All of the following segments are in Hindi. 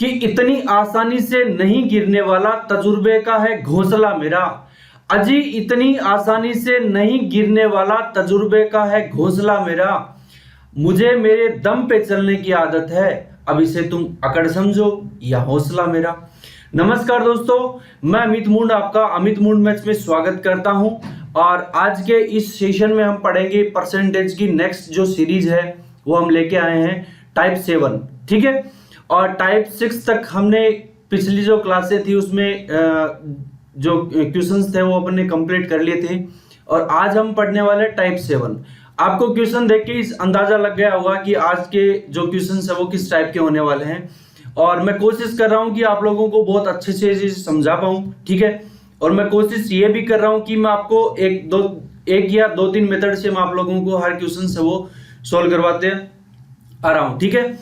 कि इतनी आसानी से नहीं गिरने वाला तजुर्बे का है घोंसला मेरा। अजी इतनी आसानी से नहीं गिरने वाला तजुर्बे का है घोंसला मेरा। मुझे मेरे दम पे चलने की आदत है, अब इसे तुम अकड़ समझो या हौसला मेरा। नमस्कार दोस्तों, मैं अमित मुंड आपका अमित मुंड मैथ्स में स्वागत करता हूं। और आज के इस सेशन में हम पढ़ेंगे परसेंटेज की नेक्स्ट जो सीरीज है वो हम लेके आए हैं टाइप 7, ठीक है। और टाइप 6 तक हमने पिछली जो क्लासें थी उसमें जो क्वेश्चंस थे वो अपने कंप्लीट कर लिए थे। और आज हम पढ़ने वाले टाइप 7। आपको क्वेश्चन देख के इस अंदाजा लग गया होगा कि आज के जो क्वेश्चंस है वो किस टाइप के होने वाले हैं। और मैं कोशिश कर रहा हूं कि आप लोगों को बहुत अच्छे से समझा पाऊं, ठीक है। और मैं कोशिश ये भी कर रहा हूं कि मैं आपको एक या दो तीन मेथड से मैं आप लोगों को हर क्वेश्चन से वो सोल्व करवाते आ रहा हूं, ठीक है।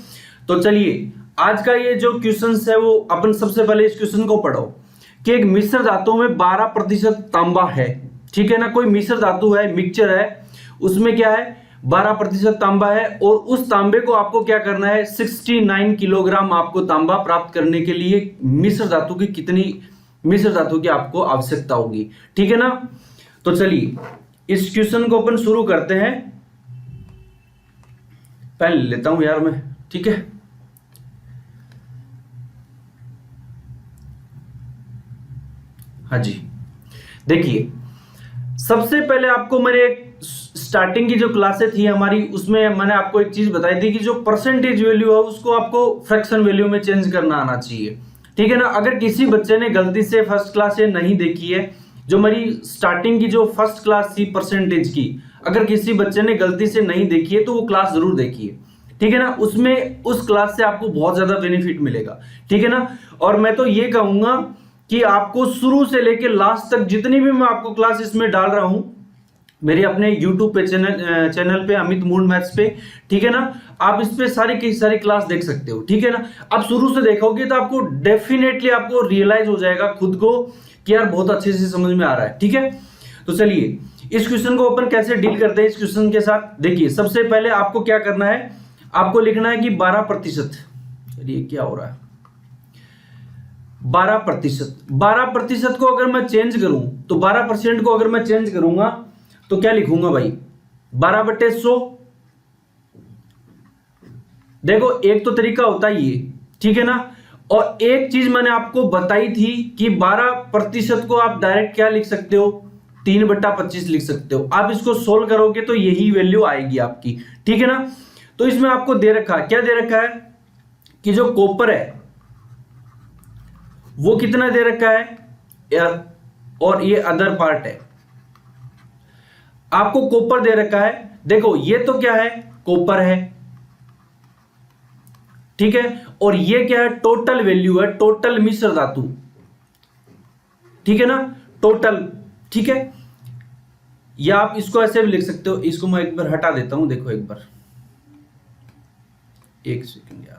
तो चलिए आज का ये जो क्वेश्चन है वो अपन सबसे पहले इस क्वेश्चन को पढ़ो कि एक मिश्र धातु में 12% तांबा है, ठीक है ना। कोई मिश्र धातु है, मिक्सचर है, उसमें क्या है 12% तांबा है। और उस तांबे को आपको क्या करना है 69 किलोग्राम आपको तांबा प्राप्त करने के लिए मिश्र धातु की कितनी मिश्र धातु की आपको आवश्यकता होगी, ठीक है ना। तो चलिए इस क्वेश्चन को अपन शुरू करते हैं। पहले लेता हूं यार मैं, ठीक है। हाँ जी, देखिए सबसे पहले आपको मैंने एक स्टार्टिंग की जो क्लासें थी हमारी उसमें मैंने आपको एक चीज बताई थी कि जो परसेंटेज वैल्यू है उसको आपको फ्रैक्शन वैल्यू में चेंज करना आना चाहिए, ठीक है ना। अगर किसी बच्चे ने गलती से फर्स्ट क्लास नहीं देखी है, जो मेरी स्टार्टिंग की जो फर्स्ट क्लास थी परसेंटेज की, अगर किसी बच्चे ने गलती से नहीं देखी है तो वो क्लास जरूर देखिए, ठीक है ना। उसमें उस क्लास से आपको बहुत ज्यादा बेनिफिट मिलेगा, ठीक है ना। और मैं तो ये कहूंगा कि आपको शुरू से लेकर लास्ट तक जितनी भी मैं आपको क्लास इसमें डाल रहा हूं मेरे अपने YouTube पे चैनल पे अमित मुंड मैथ्स पे, ठीक है ना, आप इस पे सारी की सारी क्लास देख सकते हो, ठीक है ना। आप शुरू से देखोगे तो आपको डेफिनेटली आपको रियलाइज हो जाएगा खुद को कि यार बहुत अच्छे से समझ में आ रहा है, ठीक है। तो चलिए इस क्वेश्चन को अपन कैसे डील करते हैं इस क्वेश्चन के साथ। देखिए सबसे पहले आपको क्या करना है, आपको लिखना है कि 12%। चलिए क्या हो रहा है 12% को अगर मैं चेंज करूं तो 12% को अगर मैं चेंज करूंगा तो क्या लिखूंगा भाई 12/100। देखो एक तो तरीका होता है ये, ठीक है ना। और एक चीज मैंने आपको बताई थी कि 12% को आप डायरेक्ट क्या लिख सकते हो 3/25 लिख सकते हो। आप इसको सोल्व करोगे तो यही वैल्यू आएगी आपकी, ठीक है ना। तो इसमें आपको दे रखा है, क्या दे रखा है कि जो कॉपर है वो कितना दे रखा है यार, और ये अदर पार्ट है आपको कॉपर दे रखा है। देखो ये तो क्या है कॉपर है, ठीक है। और ये क्या है टोटल वैल्यू है, टोटल मिश्र धातु, ठीक है ना, टोटल, ठीक है। या आप इसको ऐसे भी लिख सकते हो, इसको मैं एक बार हटा देता हूं, देखो एक बार, एक सेकंड यार।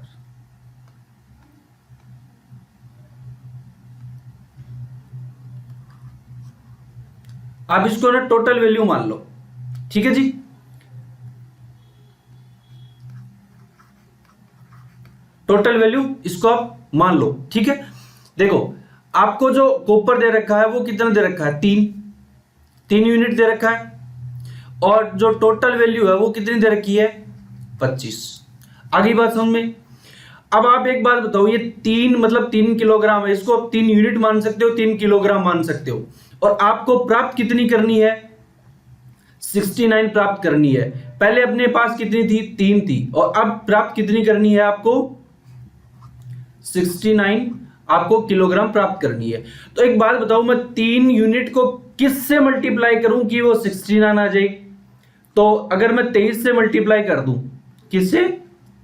आप इसको ना टोटल वैल्यू मान लो, ठीक है जी। टोटल वैल्यू इसको आप मान लो, ठीक है। देखो आपको जो कॉपर दे रखा है वो कितना दे रखा है 3 यूनिट दे रखा है। और जो टोटल वैल्यू है वो कितनी दे रखी है 25। आगे बात समझ में। अब आप एक बात बताओ, ये 3 किलोग्राम है, इसको आप 3 यूनिट मान सकते हो, 3 किलोग्राम मान सकते हो। और आपको प्राप्त कितनी करनी है 69 प्राप्त करनी है। पहले अपने पास कितनी थी 3 थी, और अब प्राप्त कितनी करनी है आपको 69 आपको किलोग्राम प्राप्त करनी है। तो एक बात बताओ, मैं 3 यूनिट को किससे मल्टीप्लाई करूं कि वो 69 आ जाए। तो अगर मैं 23 से मल्टीप्लाई कर दूं, किससे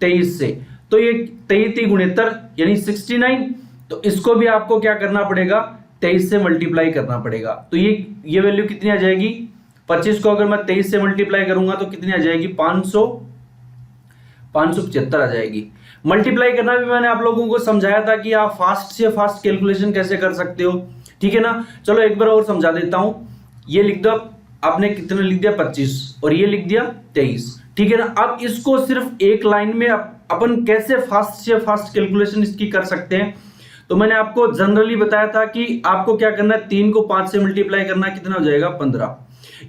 23 से, तो ये 23 गुणितर यानी 69। तो इसको भी आपको क्या करना पड़ेगा 23 से मल्टीप्लाई करना पड़ेगा। तो ये वैल्यू कितनी आ जाएगी 25 को अगर मैं 23 से मल्टीप्लाई करूंगा तो कितनी आ जाएगी 575 आ जाएगी। मल्टीप्लाई करना भी मैंने आप लोगों को समझाया था कि आप फास्ट से फास्ट कैलकुलेशन कैसे कर सकते हो, ठीक है ना। चलो एक बार और समझा देता हूं। ये लिख दो, आपने कितने लिख दिया 25 और ये लिख दिया 23, ठीक है ना। अब इसको सिर्फ एक लाइन में अपन कैसे फास्ट से फास्ट कैलकुलेशन इसकी कर सकते हैं, तो मैंने आपको जनरली बताया था कि आपको क्या करना है, 3 को 5 से मल्टीप्लाई करना, कितना हो जाएगा 15।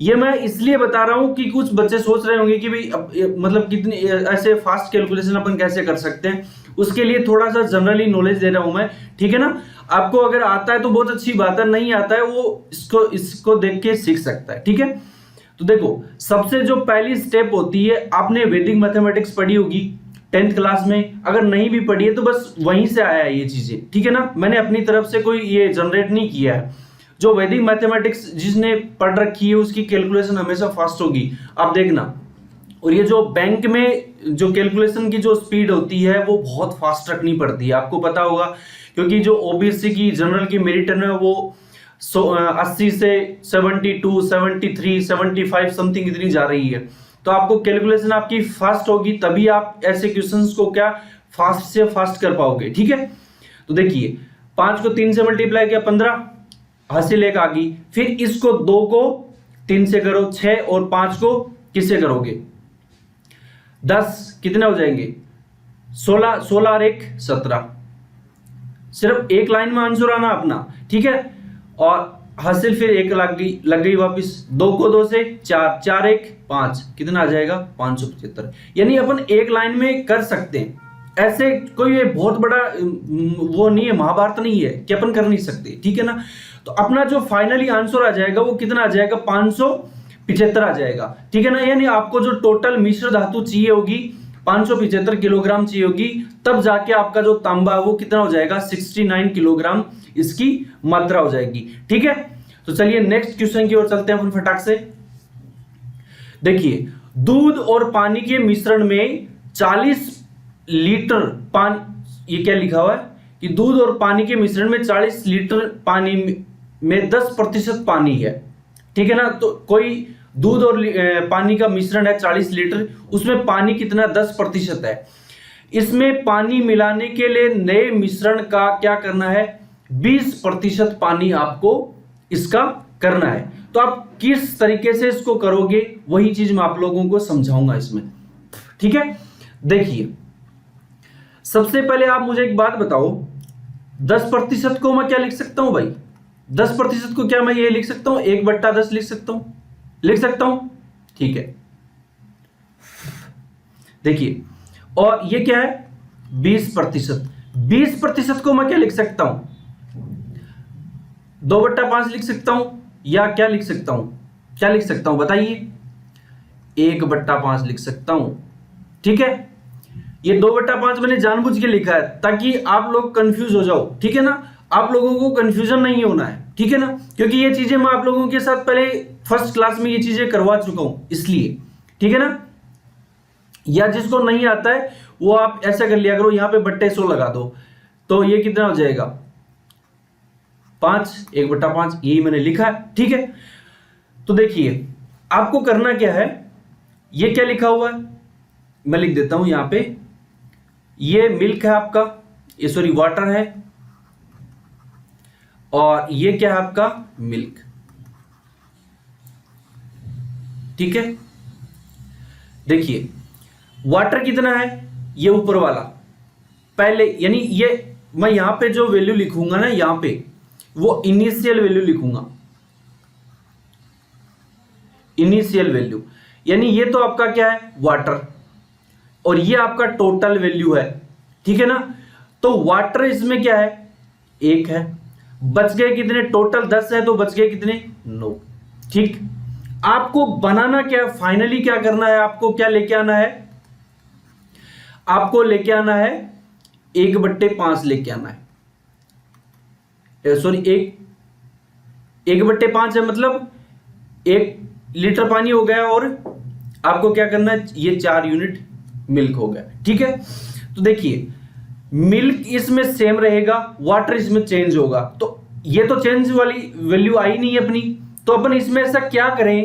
ये मैं इसलिए बता रहा हूं कि कुछ बच्चे सोच रहे होंगे कि भाई मतलब कितनी ऐसे फास्ट कैलकुलेशन अपन कैसे कर सकते हैं, उसके लिए थोड़ा सा जनरली नॉलेज दे रहा हूं मैं, ठीक है ना। आपको अगर आता है तो बहुत अच्छी बात है, नहीं आता है वो इसको देख के सीख सकता है, ठीक है। तो देखो, सबसे जो पहली स्टेप होती है, आपने वैदिक मैथमेटिक्स पढ़ी होगी 10th क्लास में, अगर नहीं भी पढ़ी है तो बस वहीं से आया है ये चीजें, ठीक है ना। मैंने अपनी तरफ से कोई ये जनरेट नहीं किया है। जो वैदिक मैथमेटिक्स जिसने पढ़ रखी है उसकी कैलकुलेशन हमेशा फास्ट होगी, आप देखना। और ये जो बैंक में जो कैलकुलेशन की जो स्पीड होती है वो बहुत फास्ट रखनी पड़ती है, आपको पता होगा, क्योंकि जो ओबीसी की जनरल की मेरिट है वो 80 से 72, 73, 75 समथिंग इतनी जा रही है। तो आपको कैलकुलेशन आपकी फास्ट होगी, तभी आप ऐसे क्वेश्चंस को क्या फास्ट से फास्ट कर पाओगे, ठीक है। तो देखिए, 5 को 3 से मल्टीप्लाई किया 15, हासिल एक आ गई। फिर इसको 2 को 3 से करो 6, और 5 को किससे करोगे 10, कितने हो जाएंगे 16, 16 और 1 17। सिर्फ एक लाइन में आंसर आना अपना, ठीक है। और हासिल फिर 1 लग गई वापिस, 2 को 2 से 4, 4 1 5, कितना आ जाएगा 575। यानी अपन एक लाइन में कर सकते हैं, ऐसे कोई बहुत बड़ा वो नहीं है, महाभारत नहीं है कि अपन कर नहीं सकते, ठीक है ना। तो अपना जो फाइनली आंसर आ जाएगा वो कितना आ जाएगा 575 आ जाएगा, ठीक है ना। यानी आपको जो टोटल मिश्र धातु चाहिए होगी 575 किलोग्राम चाहिए होगी, तब जाके आपका जो तांबा है वो कितना हो जाएगा 69 किलोग्राम इसकी मात्रा हो जाएगी, ठीक है। तो चलिए नेक्स्ट क्वेश्चन की ओर चलते हैं अपन फटाक से। देखिए, दूध और पानी के मिश्रण में 40 लीटर पानी, ये क्या लिखा हुआ है कि दूध और पानी के मिश्रण में 40 लीटर पानी में 10% पानी है, ठीक है ना। तो कोई दूध और पानी का मिश्रण है 40 लीटर, उसमें पानी कितना 10% है। इसमें पानी मिलाने के लिए नए मिश्रण का क्या करना है 20% पानी आपको इसका करना है। तो आप किस तरीके से इसको करोगे वही चीज मैं आप लोगों को समझाऊंगा इसमें, ठीक है। देखिए, सबसे पहले आप मुझे एक बात बताओ, 10% को मैं क्या लिख सकता हूं भाई, 10% को क्या मैं ये लिख सकता हूं 1/10 लिख सकता हूं, ठीक है। देखिए, और ये क्या है 20%, 20% को मैं क्या लिख सकता हूं 2/5 लिख सकता हूं, या क्या लिख सकता हूं बताइए 1/5 लिख सकता हूं, ठीक है। ये 2/5 मैंने जानबूझ के लिखा है ताकि आप लोग कंफ्यूज हो जाओ, ठीक है ना। आप लोगों को कंफ्यूजन नहीं होना है, ठीक है ना, क्योंकि ये चीजें मैं आप लोगों के साथ पहले फर्स्ट क्लास में ये चीजें करवा चुका हूं, इसलिए, ठीक है ना। या जिसको नहीं आता है वो आप ऐसा कर लिया करो, यहां पे बट्टे 100 लगा दो, तो ये कितना हो जाएगा 5, 1/5, यही मैंने लिखा है, ठीक है। तो देखिए, आपको करना क्या है, ये क्या लिखा हुआ है मैं लिख देता हूं यहां पे, ये मिल्क है आपका, ये सॉरी वाटर है, और ये क्या है आपका मिल्क, ठीक है। देखिए, वाटर कितना है ये ऊपर वाला पहले, यानी ये मैं यहां पे जो वैल्यू लिखूंगा ना, यहां पे वो इनिशियल वैल्यू लिखूंगा, इनिशियल वैल्यू, यानी ये तो आपका क्या है वाटर, और ये आपका टोटल वैल्यू है, ठीक है ना। तो वाटर इसमें क्या है 1 है, बच गए कितने टोटल 10 है, तो बच गए कितने 9, ठीक। आपको बनाना क्या है, फाइनली क्या करना है, आपको क्या लेके आना है, आपको लेके आना है 1/5 लेके आना है, सॉरी 1/5 है, मतलब 1 लीटर पानी हो गया, और आपको क्या करना है ये 4 यूनिट मिल्क हो गया, ठीक है। तो देखिए, मिल्क इसमें सेम रहेगा, वाटर इसमें चेंज होगा, तो ये तो चेंज वाली वैल्यू आई नहीं है अपनी, तो अपन इसमें ऐसा क्या करें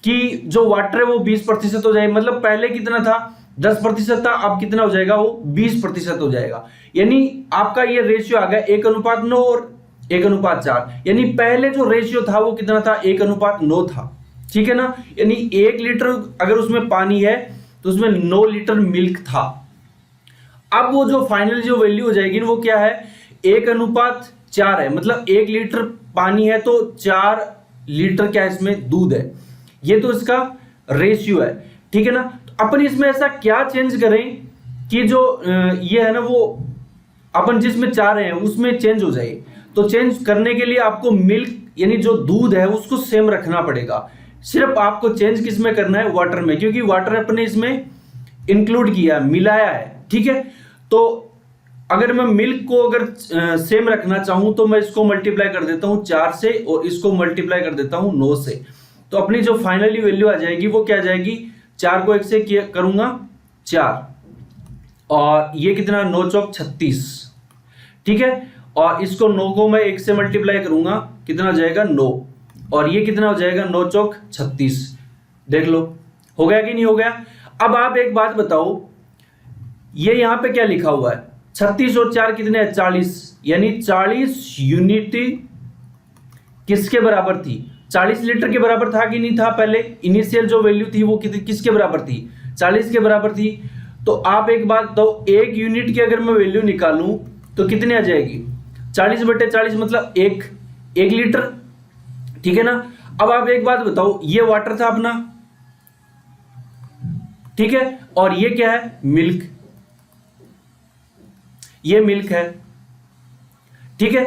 कि जो वाटर है वो 20% हो जाए, मतलब पहले कितना था 10% था, अब कितना हो जाएगा वो 20% हो जाएगा। यानी आपका ये रेशियो आ गया 1:9 और 1:4, यानी पहले जो रेशियो था वो कितना था 1:9 था, ठीक है ना। यानी 1 लीटर अगर उसमें पानी है तो उसमें 9 लीटर मिल्क था। अब वो जो फाइनल जो वैल्यू हो जाएगी वो क्या है, 1:4 है, मतलब 1 लीटर पानी है तो 4 लीटर क्या इसमें दूध है, ये तो इसका रेशियो है, ठीक है ना। तो अपन इसमें ऐसा क्या चेंज करें कि जो ये है ना वो अपन जिसमें चाह रहे हैं उसमें चेंज हो जाए। तो चेंज करने के लिए आपको मिल्क यानी जो दूध है उसको सेम रखना पड़ेगा, सिर्फ आपको चेंज किस में करना है, वाटर में, क्योंकि वाटर अपने इसमें इंक्लूड किया, मिलाया है, ठीक है। तो अगर मैं मिल्क को अगर सेम रखना चाहूं तो मैं इसको मल्टीप्लाई कर देता हूं 4 से और इसको मल्टीप्लाई कर देता हूं 9 से। तो अपनी जो फाइनली वैल्यू आ जाएगी वो क्या आ जाएगी, 4 को 1 से करूंगा 4 और ये कितना 9 चौक 36, ठीक है। और इसको 9 को मैं 1 से मल्टीप्लाई करूंगा, कितना हो जाएगा 9, और ये कितना हो जाएगा 9 चौक 36। देख लो हो गया कि नहीं हो गया। अब आप एक बात बताओ, ये यहां पे क्या लिखा हुआ है, 36 और 4 कितने हैं 40, यानी 40 यूनिट किसके बराबर थी, 40 लीटर के बराबर था कि नहीं था। पहले इनिशियल जो वैल्यू थी वो किसके बराबर थी, 40 के बराबर थी। तो आप एक बात बताओ, 1 यूनिट की अगर मैं वैल्यू निकालूं तो कितनी आ जाएगी, 40/40 मतलब 1 लीटर, ठीक है ना। अब आप एक बात बताओ, ये वाटर था अपना, ठीक है, और ये क्या है मिल्क, ये मिल्क है, ठीक है।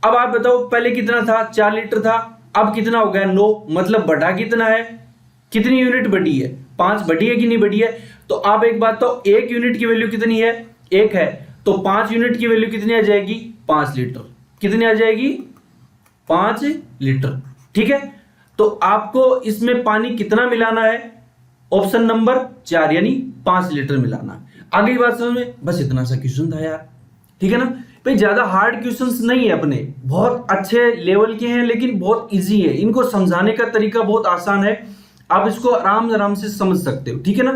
अब आप बताओ पहले कितना था, 4 लीटर था, अब कितना हो गया 9, मतलब बढ़ा कितना है, कितनी यूनिट बढ़ी है, 5 बढ़ी है कि नहीं बढ़ी है। तो आप एक बात तो 1 यूनिट की वैल्यू कितनी है 1 है, तो 5 यूनिट की वैल्यू कितनी आ जाएगी 5 लीटर, कितनी आ जाएगी 5 लीटर, ठीक है। तो आपको इसमें पानी कितना मिलाना है, ऑप्शन नंबर 4 यानी 5 लीटर मिलाना है। आगे बात समझ में, बस इतना सा क्वेश्चन था यार, ठीक है ना भाई, ज्यादा हार्ड क्वेश्चंस नहीं है अपने, बहुत अच्छे लेवल के हैं लेकिन बहुत इजी है, इनको समझाने का तरीका बहुत आसान है, आप इसको आराम से समझ सकते हो, ठीक है ना।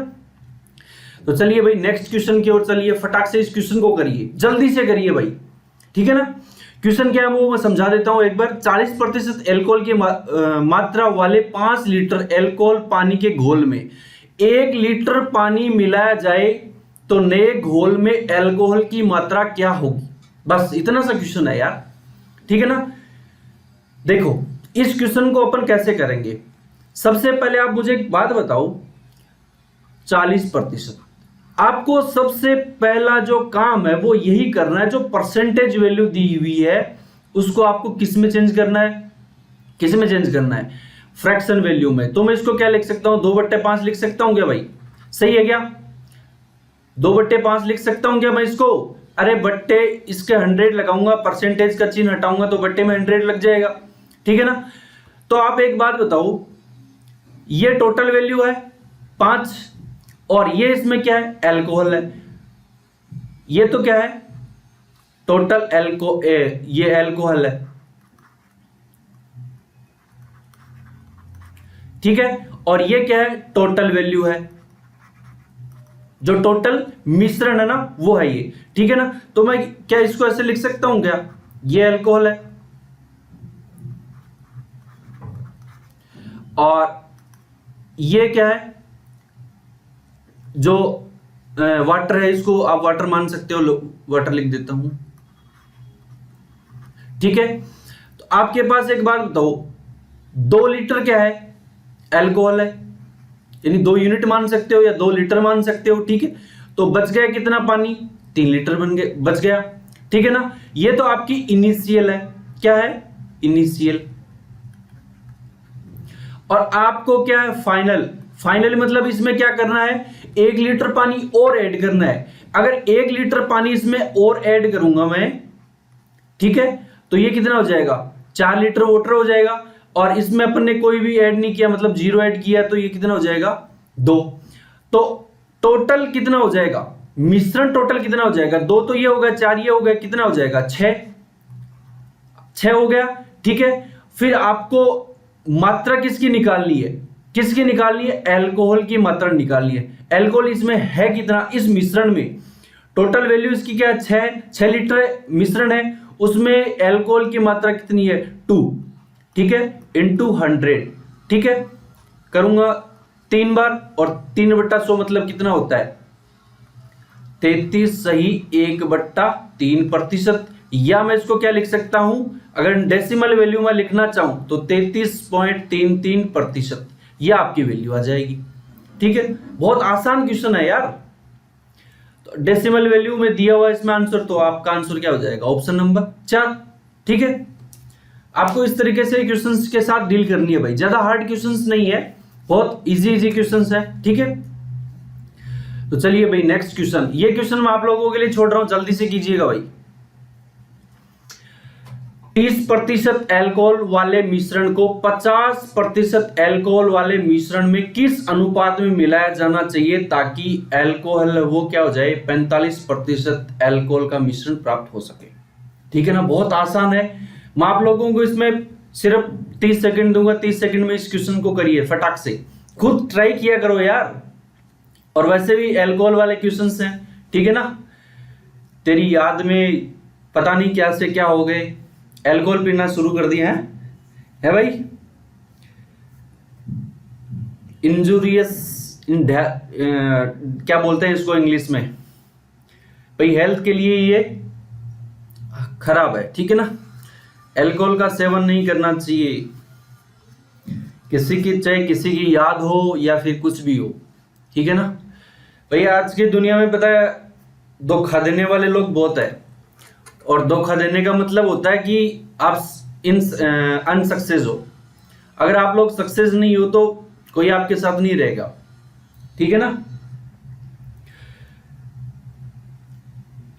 तो चलिए भाई नेक्स्ट क्वेश्चन की ओर चलिए, फटाक से इस क्वेश्चन को करिए, जल्दी से करिए भाई, ठीक है ना। क्वेश्चन क्या है वो मैं समझा देता हूं एक बार। 40% एल्कोहल की मात्रा वाले 5 लीटर एल्कोहल पानी के घोल में 1 लीटर पानी मिलाया जाए तो नए घोल में एल्कोहल की मात्रा क्या होगी, बस इतना सा क्वेश्चन है यार, ठीक है ना। देखो इस क्वेश्चन को अपन कैसे करेंगे, सबसे पहले आप मुझे एक बात बताओ, 40%, आपको सबसे पहला जो काम है वो यही करना है, जो परसेंटेज वैल्यू दी हुई है उसको आपको किस में चेंज करना है, किस में चेंज करना है, फ्रैक्शन वैल्यू में। तो मैं इसको क्या लिख सकता हूं 2/5 लिख सकता हूं क्या भाई, सही है क्या, 2/5 लिख सकता हूं क्या मैं इसको, अरे बट्टे इसके 100 लगाऊंगा, परसेंटेज का चिन्ह हटाऊंगा तो बट्टे में 100 लग जाएगा, ठीक है ना। तो आप एक बात बताओ, ये टोटल वैल्यू है 5 और ये इसमें क्या है एल्कोहल है, ये तो क्या है टोटल ये एल्कोहल है, ठीक है, और ये क्या है टोटल वैल्यू है, जो टोटल मिश्रण है ना वो है ये, ठीक है ना। तो मैं क्या इसको ऐसे लिख सकता हूं क्या, ये एल्कोहल है और ये क्या है जो वाटर है, इसको आप वाटर मान सकते हो, वाटर लिख देता हूं, ठीक है। तो आपके पास एक बात बताओ, 2 लीटर क्या है एल्कोहल है, यानी 2 यूनिट मान सकते हो या 2 लीटर मान सकते हो, ठीक है। तो बच गया कितना पानी, 3 लीटर बन गए बच गया, ठीक है ना। ये तो आपकी इनिशियल है, क्या है इनिशियल, और आपको क्या है फाइनल, फाइनल मतलब इसमें क्या करना है 1 लीटर पानी और ऐड करना है। अगर 1 लीटर पानी इसमें और ऐड करूंगा मैं, ठीक है, तो ये कितना हो जाएगा 4 लीटर वाटर हो जाएगा, और इसमें अपन ने कोई भी ऐड नहीं किया मतलब 0 ऐड किया, तो ये कितना हो जाएगा 2। तो टोटल कितना हो जाएगा, मिश्रण टोटल कितना हो जाएगा 2, तो ये हो गया 4, ये हो गया कितना हो जाएगा 6 हो गया, ठीक है। फिर आपको मात्रा किसकी निकालनी है, किसकी निकालनी है, एल्कोहल की मात्रा निकालनी है। एल्कोहल इसमें है कितना, इस मिश्रण में टोटल वैल्यू इसकी क्या है 6 लीटर मिश्रण है, उसमें एल्कोहल की मात्रा कितनी है 2, ठीक है, इंटू 100, ठीक है, करूंगा 3 बार, और 3/100 मतलब कितना होता है 33 सही 1/3%। या मैं इसको क्या लिख सकता हूं, अगर डेसिमल वैल्यू में लिखना चाहूं तो 33.33%, यह आपकी वैल्यू आ जाएगी। ठीक है, बहुत आसान क्वेश्चन है यार। तो डेसिमल वैल्यू में दिया हुआ इसमें आंसर, तो आपका आंसर क्या हो जाएगा ऑप्शन नंबर 4। ठीक है, आपको इस तरीके से क्वेश्चंस के साथ डील करनी है भाई, ज्यादा हार्ड क्वेश्चंस नहीं है, बहुत इजी क्वेश्चंस है। ठीक है, तो चलिए भाई नेक्स्ट क्वेश्चन, ये क्वेश्चन मैं आप लोगों के लिए छोड़ रहा हूं, जल्दी से कीजिएगा भाई। 30% अल्कोहल वाले मिश्रण को 50% अल्कोहल वाले मिश्रण में किस अनुपात में मिलाया जाना चाहिए ताकि अल्कोहल वो क्या हो जाए 45% अल्कोहल का मिश्रण प्राप्त हो सके। ठीक है ना, बहुत आसान है। मैं आप लोगों को इसमें सिर्फ 30 सेकंड दूंगा, 30 सेकंड में इस क्वेश्चन को करिए फटाक से, खुद ट्राई किया करो यार। और वैसे भी अल्कोहल वाले क्वेश्चंस हैं, ठीक है ना, तेरी याद में पता नहीं क्या से क्या हो गए, अल्कोहल पीना शुरू कर दिया है भाई। इंजूरियस क्या बोलते हैं इसको इंग्लिश में भाई, हेल्थ के लिए ये खराब है। ठीक है ना, अल्कोहल का सेवन नहीं करना चाहिए किसी की, चाहे किसी की याद हो या फिर कुछ भी हो। ठीक है ना भाई, आज की दुनिया में पता है धोखा देने वाले लोग बहुत है, और धोखा देने का मतलब होता है कि आप अनसक्सेस हो। अगर आप लोग सक्सेस नहीं हो तो कोई आपके साथ नहीं रहेगा। ठीक है ना,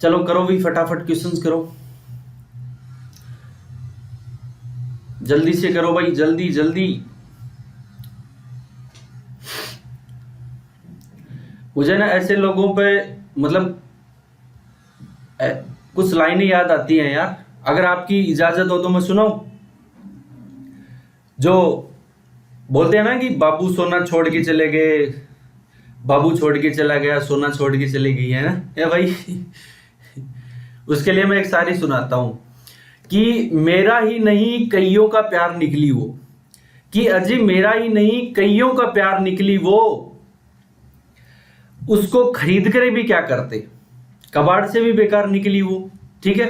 चलो करो भी फटाफट क्वेश्चंस करो, जल्दी से करो भाई, जल्दी जल्दी। मुझे ना ऐसे लोगों पे मतलब कुछ लाइनें याद आती हैं यार, अगर आपकी इजाजत हो तो मैं सुनाऊं। जो बोलते हैं ना कि बाबू सोना छोड़ के चले गए, बाबू छोड़ के चला गया, सोना छोड़ के चली गई, है ना ये भाई। उसके लिए मैं एक शायरी सुनाता हूं कि मेरा ही नहीं कईयों का प्यार निकली वो, कि अजी मेरा ही नहीं कईयों का प्यार निकली वो, उसको खरीद कर भी क्या करते, कबाड़ से भी बेकार निकली वो। ठीक है,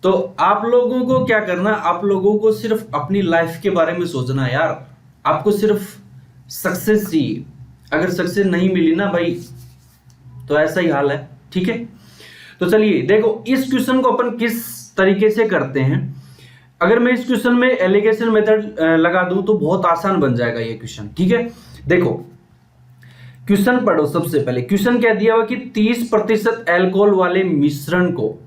तो आप लोगों को क्या करना, आप लोगों को सिर्फ अपनी लाइफ के बारे में सोचना है यार। आपको सिर्फ सक्सेस चाहिए, अगर सक्सेस नहीं मिली ना भाई तो ऐसा ही हाल है। ठीक है, तो चलिए देखो इस क्वेश्चन को अपन किस तरीके से करते हैं। अगर मैं इस क्वेश्चन में एलिगेशन मेथड लगा दूं तो बहुत आसान बन जाएगा ये क्वेश्चन। ठीक है, देखो क्वेश्चन पढ़ो। सबसे पहले क्वेश्चन क्या दिया हुआ कि 30% अल्कोहल वाले मिश्रण को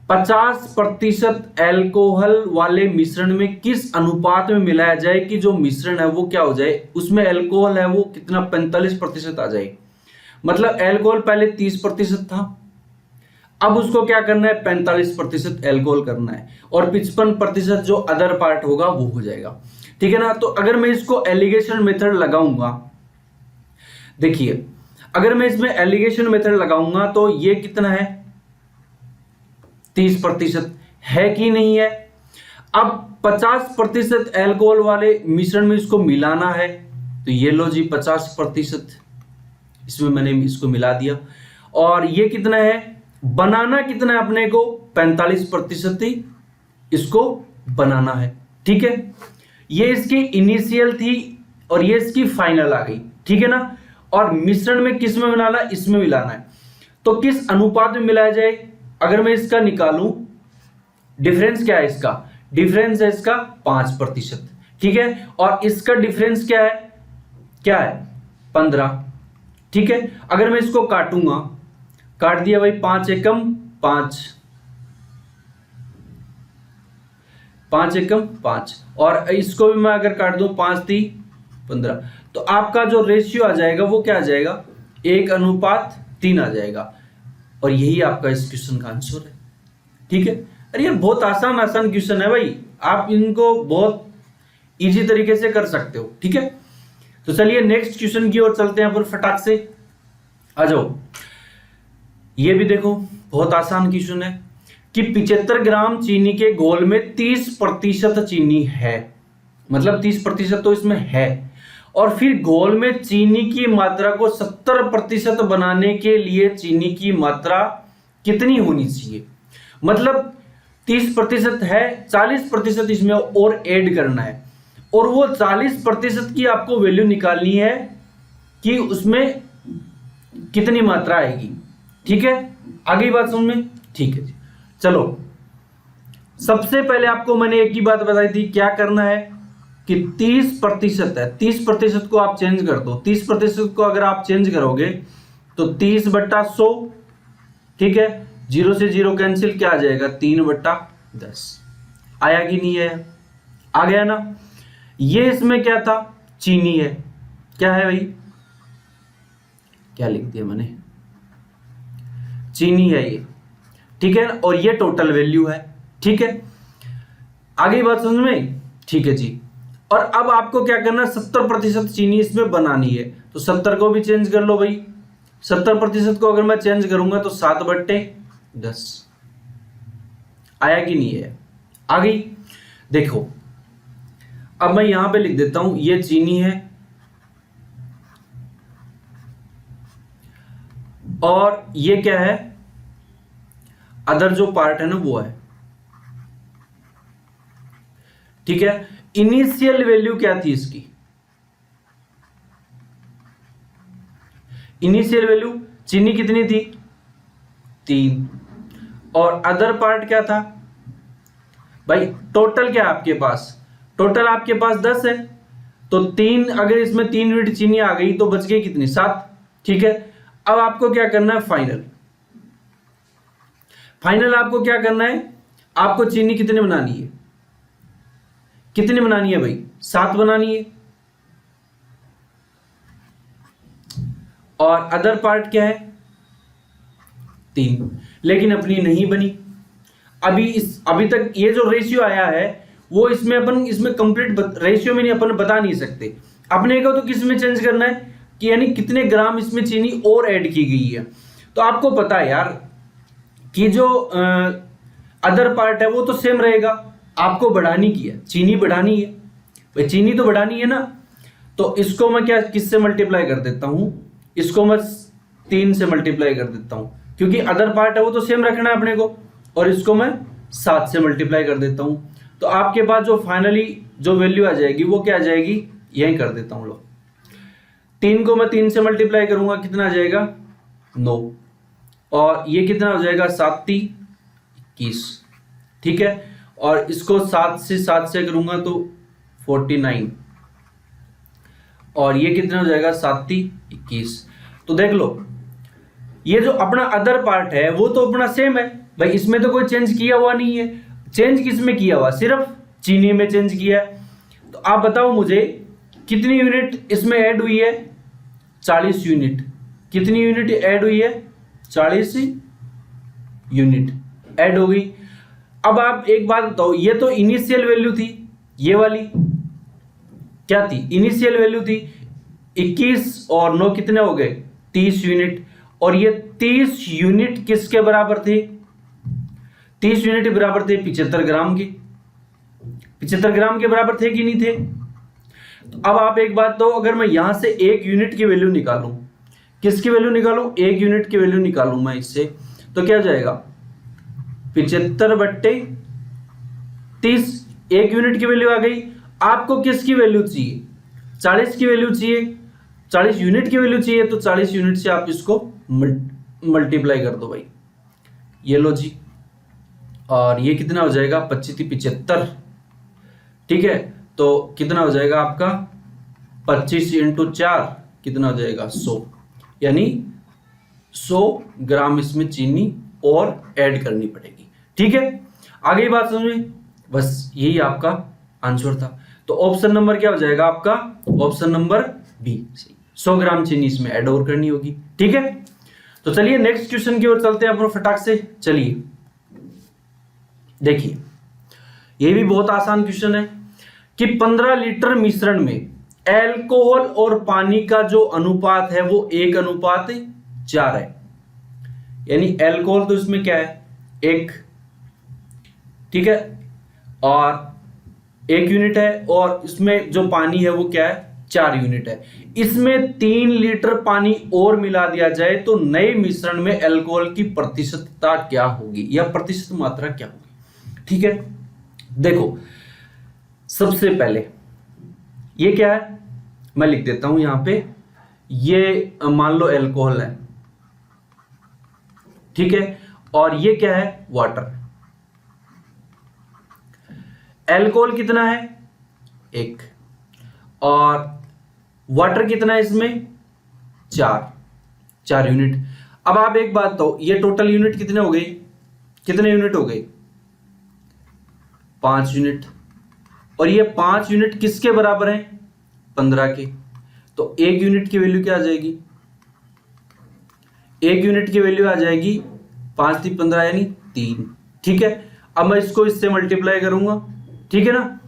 50% अल्कोहल वाले मिश्रण में किस अनुपात में मिलाया जाए कि जो मिश्रण है वो क्या हो जाए, उसमें अल्कोहल है वो कितना 45% आ जाए। मतलब अल्कोहल पहले 30% था, अब उसको क्या करना है 45% अल्कोहल करना है, और 55% जो अदर पार्ट होगा वो हो जाएगा। ठीक है ना, तो अगर मैं इसको एलिगेशन मेथड लगाऊंगा, देखिए अगर मैं इसमें एलिगेशन मेथड लगाऊंगा तो ये कितना है 30% है कि नहीं है। अब 50% अल्कोहल वाले मिश्रण में इसको मिलाना है, तो ये लो जी 50% इसमें मैंने इसको मिला दिया। और ये कितना है, बनाना कितना है अपने को 45% ही इसको बनाना है। ठीक है, ये इसकी इनिशियल थी और ये इसकी फाइनल आ गई। ठीक है ना, और मिश्रण में किस में मिलाना है, इसमें मिलाना है, तो किस अनुपात में मिलाया जाए। अगर मैं इसका निकालूं डिफरेंस क्या है, इसका डिफरेंस है इसका 5%। ठीक है, और इसका डिफरेंस क्या है 15। ठीक है, अगर मैं इसको काटूंगा, काट दिया भाई 5 एकम 5, 5 एकम 5, और इसको भी मैं अगर काट दूं 5 × 3 = 15, तो आपका जो रेशियो आ जाएगा वो क्या आ जाएगा 1:3 आ जाएगा, और यही आपका इस क्वेश्चन का आंसर है। ठीक है, अरे ये बहुत आसान क्वेश्चन है भाई, आप इनको बहुत इजी तरीके से कर सकते हो। ठीक है, तो चलिए नेक्स्ट क्वेश्चन की ओर चलते हैं अपन फटाक से, आ जाओ। ये भी देखो बहुत आसान क्वेश्चन है कि 75 ग्राम चीनी के घोल में 30% चीनी है, मतलब 30% तो इसमें है, और फिर घोल में चीनी की मात्रा को 70% बनाने के लिए चीनी की मात्रा कितनी होनी चाहिए। मतलब 30% है, 40% इसमें और ऐड करना है, और वो 40% की आपको वैल्यू निकालनी है कि उसमें कितनी मात्रा आएगी। ठीक है, आगे बात समझ में? ठीक है जी, चलो सबसे पहले आपको मैंने एक ही बात बताई थी, क्या करना है कि 30% है, 30% को आप चेंज कर दो। 30% को अगर आप चेंज करोगे तो 30/100, ठीक है, 0 से 0 कैंसिल, क्या आ जाएगा 3/10। आया कि नहीं है? आ गया ना। ये इसमें क्या था, चीनी है, क्या है भाई, क्या लिख दिया मैंने, चीनी है ये, ठीक है, और ये टोटल वैल्यू है। ठीक है, आगे बात समझ में? ठीक है जी। और अब आपको क्या करना है, 70% चीनी इसमें बनानी है, तो 70 को भी चेंज कर लो भाई। 70% को अगर मैं चेंज करूंगा तो 7/10 आया कि नहीं है? आ गई। देखो अब मैं यहां पे लिख देता हूं, ये चीनी है और ये क्या है, अदर जो पार्ट है ना वो है। ठीक है, इनिशियल वैल्यू क्या थी इसकी, इनिशियल वैल्यू चीनी कितनी थी 3, और अदर पार्ट क्या था भाई, टोटल क्या आपके पास, टोटल आपके पास 10 है, तो 3, अगर इसमें 3 यूनिट चीनी आ गई तो बच गई कितनी 7। ठीक है, अब आपको क्या करना है, फाइनल आपको क्या करना है, आपको चीनी कितनी बनानी है, कितनी बनानी है भाई, 7 बनानी है, और अदर पार्ट क्या है 3, लेकिन अपनी नहीं बनी। अभी तक ये जो रेशियो आया है वो इसमें अपन इसमें कंप्लीट रेशियो में नहीं अपन बता नहीं सकते। अपने को तो किस में चेंज करना है कि यानी कितने ग्राम इसमें चीनी और ऐड की गई है। तो आपको पता है यार कि जो अदर पार्ट है वो तो सेम रहेगा, आपको बढ़ानी की है, चीनी बढ़ानी है भाई, चीनी तो बढ़ानी है ना। तो इसको मैं क्या किससे मल्टीप्लाई कर देता हूं, इसको मैं 3 से मल्टीप्लाई कर देता हूं, क्योंकि अदर पार्ट है वो तो सेम रखना है अपने को, और इसको मैं 7 से मल्टीप्लाई कर देता हूं। तो आपके पास जो फाइनली जो वैल्यू आ जाएगी वो क्या आ जाएगी, यही कर देता हूं लो, 3 को मैं 3 से मल्टीप्लाई करूंगा, कितना आ जाएगा 9, और ये कितना हो जाएगा 7 × 21। ठीक है, और इसको 7 से करूंगा तो 49, और ये कितना हो जाएगा 7 × 21। तो देख लो ये जो अपना अदर पार्ट है वो तो अपना सेम है भाई, इसमें तो कोई चेंज किया हुआ नहीं है। चेंज किसमें किया हुआ, सिर्फ चीनी में चेंज किया है। तो आप बताओ मुझे कितनी यूनिट इसमें ऐड हुई है, 40 यूनिट। कितनी यूनिट ऐड हुई है, 40 यूनिट ऐड हो गई। अब आप एक बात बताओ, ये तो इनिशियल वैल्यू थी, ये वाली क्या थी, इनिशियल वैल्यू थी 21 और 9 कितने हो गए 30 यूनिट, और ये 30 यूनिट किसके बराबर थे, 30 यूनिट बराबर थे 75 ग्राम के। 75 ग्राम के बराबर थे कि नहीं थे। तो अब आप एक बात तो, अगर मैं यहां से 1 यूनिट की वैल्यू निकालूं, किसकी वैल्यू निकालूं, 1 यूनिट की वैल्यू निकालूं मैं इससे, तो क्या जाएगा 75/30, 1 यूनिट की वैल्यू आ गई। आपको किसकी वैल्यू चाहिए, 40 की वैल्यू चाहिए, 40 यूनिट की वैल्यू चाहिए, तो 40 यूनिट से आप इसको मल्टीप्लाई कर दो भाई, ये लो जी, और ये कितना हो जाएगा 25 × 75। ठीक है, तो कितना हो जाएगा आपका 25 × 4 कितना हो जाएगा 100, यानी 100 ग्राम इसमें चीनी और ऐड करनी पड़ेगी। ठीक है, आगे बात समझ में, बस यही आपका आंसर था। तो ऑप्शन नंबर क्या हो जाएगा आपका, ऑप्शन नंबर बी, 100 ग्राम चीनी इसमें ऐड और करनी होगी। ठीक है, तो चलिए नेक्स्ट क्वेश्चन की ओर चलते हैं अपने फटाक से। चलिए देखिए, ये भी बहुत आसान क्वेश्चन है कि 15 लीटर मिश्रण में अल्कोहल और पानी का जो अनुपात है वो 1:4 है, यानी अल्कोहल तो इसमें क्या है 1, ठीक है, और 1 यूनिट है, और इसमें जो पानी है वो क्या है 4 यूनिट है। इसमें 3 लीटर पानी और मिला दिया जाए तो नए मिश्रण में अल्कोहल की प्रतिशतता क्या होगी या प्रतिशत मात्रा क्या होगी। ठीक है, देखो सबसे पहले ये क्या है, मैं लिख देता हूं यहां पे, ये मान लो अल्कोहल है, ठीक है, और ये क्या है, वाटर। अल्कोहल कितना है, 1, और वाटर कितना है इसमें, 4 यूनिट। अब आप एक बात तो, ये टोटल यूनिट कितने हो गई, कितने यूनिट हो गए, 5 यूनिट, और ये 5 यूनिट किसके बराबर है, 15 के। तो 1 यूनिट की वैल्यू क्या आ जाएगी, 1 यूनिट की वैल्यू आ जाएगी 5 × 15 यानी 3। ठीक है, अब मैं इसको इससे मल्टीप्लाई करूंगा, ठीक है ना,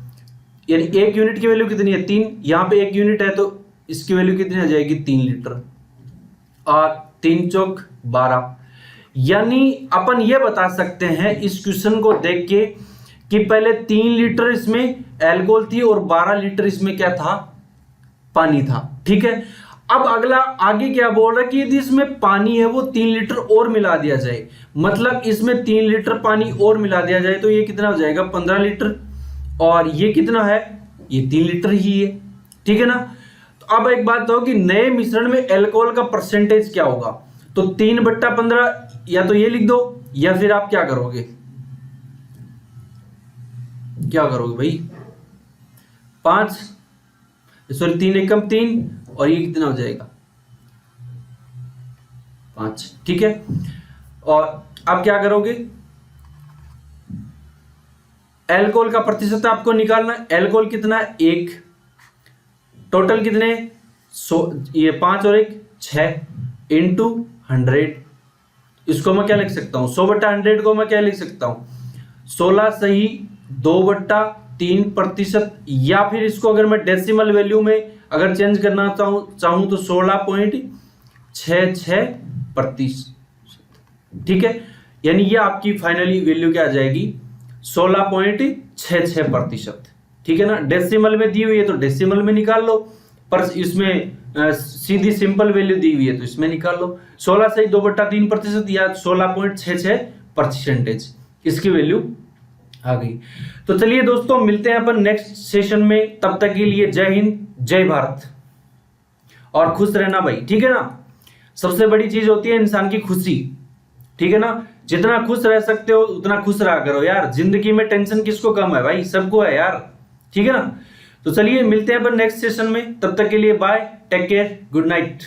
यानी 1 यूनिट की वैल्यू कितनी है, 3, यहां पे 1 यूनिट है तो इसकी वैल्यू कितनी आ जाएगी, 3 लीटर, और 3 चौक 12। यानी अपन ये बता सकते हैं इस क्वेश्चन को देख के कि पहले 3 लीटर इसमें अल्कोहल थी और 12 लीटर इसमें क्या था, पानी था। ठीक है, अब अगला आगे क्या बोल रहा है कि यदि इसमें पानी है वो 3 लीटर और मिला दिया जाए, मतलब इसमें 3 लीटर पानी और मिला दिया जाए तो ये कितना हो जाएगा, 15 लीटर, और ये कितना है, ये 3 लीटर ही है। ठीक है ना, तो अब एक बात हो कि नए मिश्रण में अल्कोहल का परसेंटेज क्या होगा, तो 3/15 या तो ये लिख दो, या फिर आप क्या करोगे, भाई 5, सॉरी 3 एकम 3, और ये कितना हो जाएगा, 5। ठीक है, और अब क्या करोगे, अल्कोहल का प्रतिशत आपको निकालना है। अल्कोहल कितना है, 1, टोटल कितने, ये 5 और 1 6 इंटू 100। इसको मैं क्या लिख सकता हूं, 100/100 को मैं क्या लिख सकता हूं, 16 सही 2/3%, या फिर इसको अगर मैं डेसिमल वैल्यू में अगर चेंज करना चाहूं तो 16.66%। ठीक है, यानी ये आपकी फाइनली वैल्यू क्या आ जाएगी, 16.66%। ठीक है ना, डेसिमल में दी हुई है तो डेसिमल में निकाल लो, पर इसमें सीधी सिंपल वैल्यू दी हुई है तो इसमें निकाल लो, 16 से 2/3% या 16.66%, इसकी वैल्यू आ गई। तो चलिए दोस्तों, मिलते हैं अपन नेक्स्ट सेशन में, तब तक के लिए जय हिंद, जय भारत, और खुश रहना भाई। ठीक है ना, सबसे बड़ी चीज होती है इंसान की खुशी। ठीक है ना, जितना खुश रह सकते हो उतना खुश रहा करो यार, जिंदगी में टेंशन किसको कम है भाई, सबको है यार। ठीक है ना, तो चलिए मिलते हैं अपन नेक्स्ट सेशन में, तब तक के लिए bye, take care, good night.